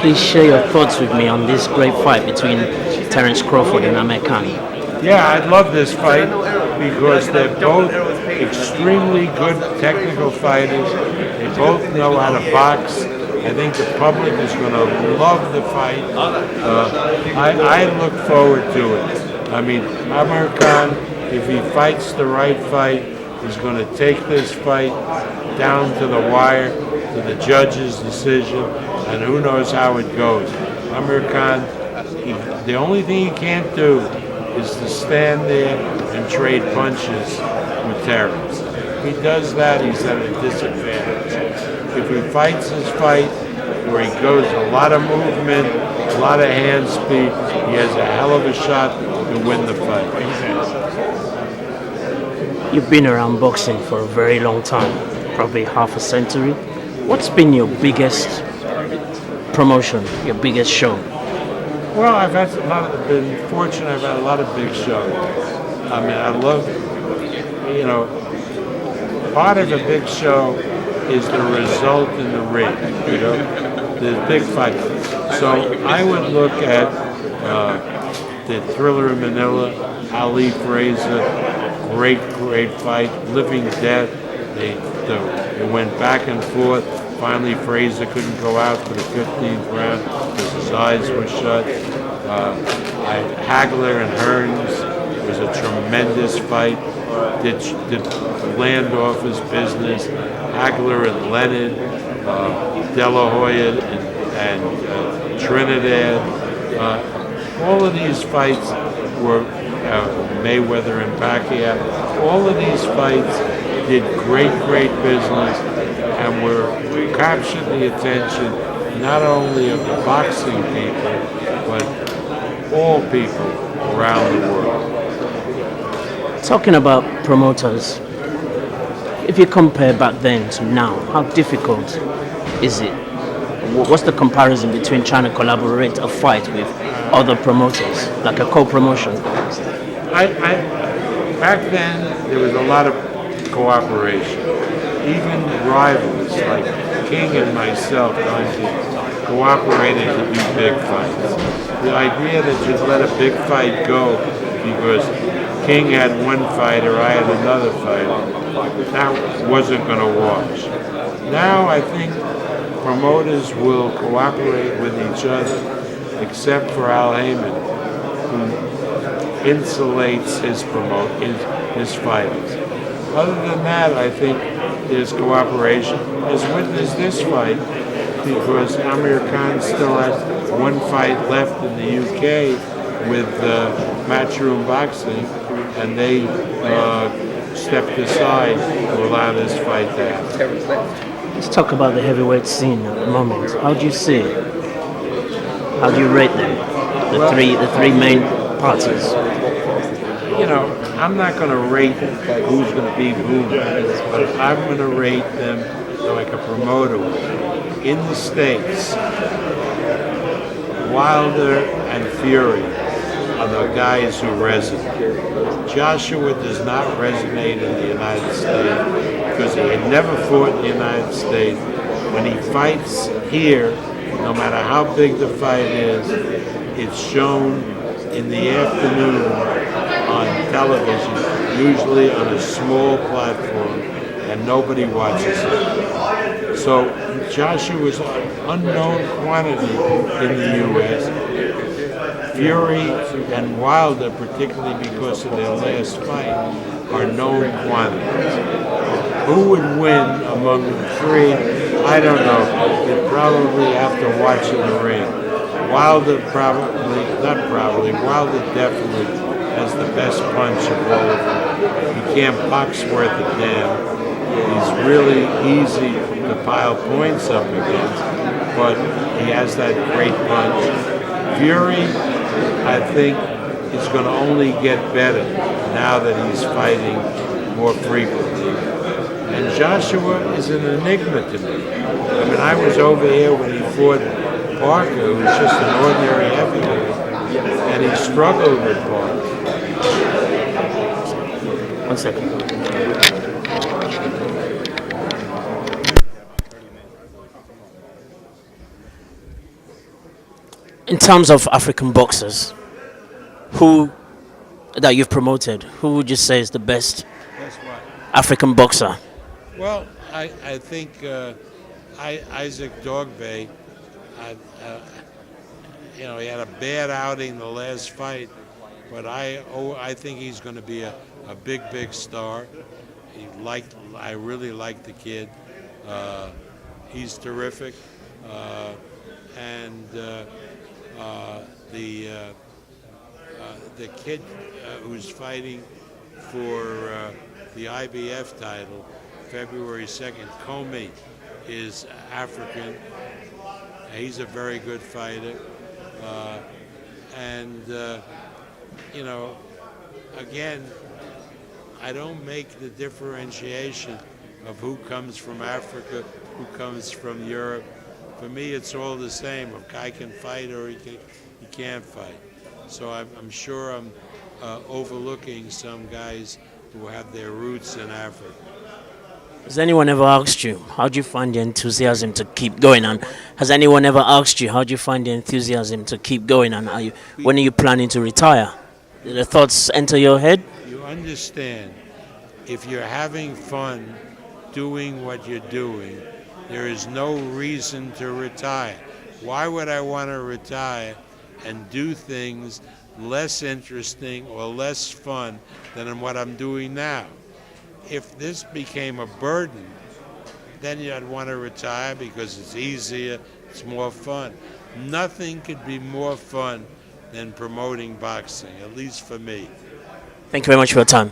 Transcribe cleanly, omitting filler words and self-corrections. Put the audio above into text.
please share your thoughts with me on this great fight between Terrence Crawford and Amir Khan? Yeah, I love this fight because they're both extremely good technical fighters. They both know how to box. I think the public is going to love the fight. I look forward to it. I mean, Amir Khan, if he fights the right fight, is going to take this fight down to the wire, to the judge's decision, and who knows how it goes. Amir Khan, the only thing he can't do is to stand there and trade punches with Terrence. If he does that, he's at a disadvantage. If he fights his fight where he goes a lot of movement, a lot of hand speed, he has a hell of a shot to win the fight. You've been around boxing for a very long time, probably half a century. What's been your biggest promotion, your biggest show? Well, I've had been fortunate. I've had a lot of big shows. I mean, I love, part of a big show is the result in the ring. The big fight. So I would look at the Thriller in Manila, Ali Frazier. Great fight, living death. They went back and forth. Finally, Frazier couldn't go out for the 15th round because his eyes were shut. Hagler and Hearns was a tremendous fight. Did land off his business. Hagler and Leonard, De La Hoya and Trinidad. All of these fights were Mayweather and Pacquiao. All of these fights did great business and were captured the attention not only of the boxing people, but all people around the world. Talking about promoters, if you compare back then to now, how difficult is it? What's the comparison between trying to collaborate a fight with other promoters, like a co-promotion? Back then, there was a lot of cooperation. Even rivals like King and myself cooperated to do big fights. The idea that you'd let a big fight go because King had one fighter, I had another fighter, that wasn't going to wash. Now I think promoters will cooperate with each other, except for Al Heyman, who insulates his fighters. Other than that, I think there's cooperation. As witness this fight, because Amir Khan still has one fight left in the UK with Matchroom Boxing, and they stepped aside to allow this fight to happen. Let's talk about the heavyweight scene at the moment. How do you see it? How do you rate them? The three main parties. I'm not going to rate who's going to beat whom, but I'm going to rate them like a promoter would. In the States, Wilder and Fury are the guys who resonate. Joshua does not resonate in the United States because he had never fought in the United States. When he fights here, no matter how big the fight is, it's shown in the afternoon on television, usually on a small platform, and nobody watches it. So Joshua is an unknown quantity in the U.S. Fury and Wilder, particularly because of their last fight, are known quantities. Who would win among the three? I don't know. You'd probably have to watch in the ring. Wilder Wilder definitely has the best punch of all of them. He can't box worth a damn. He's really easy to pile points up against, but he has that great punch. Fury, I think, is going to only get better now that he's fighting more frequently. And Joshua is an enigma to me. I mean, I was over here when he fought Parker, who was just an ordinary heavyweight, and he struggled with Parker. 1 second. In terms of African boxers, who that you've promoted, who would you say is the best That's what. African boxer? Well, I think Isaac Dogbe, uh, uh, he had a bad outing the last fight, but I think he's going to be a big star. I really like the kid. He's terrific, and the kid who's fighting for the IBF title, February 2nd, Comey, is African. He's a very good fighter. And, again, I don't make the differentiation of who comes from Africa, who comes from Europe. For me, it's all the same. A guy can fight or he can't fight. So I'm sure I'm overlooking some guys who have their roots in Africa. Has anyone ever asked you how do you find the enthusiasm to keep going? And has anyone ever asked you how do you find the enthusiasm to keep going? And when are you planning to retire? Did the thoughts enter your head? You understand, if you're having fun doing what you're doing, there is no reason to retire. Why would I want to retire and do things less interesting or less fun than what I'm doing now? If this became a burden, then I'd want to retire because it's easier, it's more fun. Nothing could be more fun than promoting boxing, at least for me. Thank you very much for your time.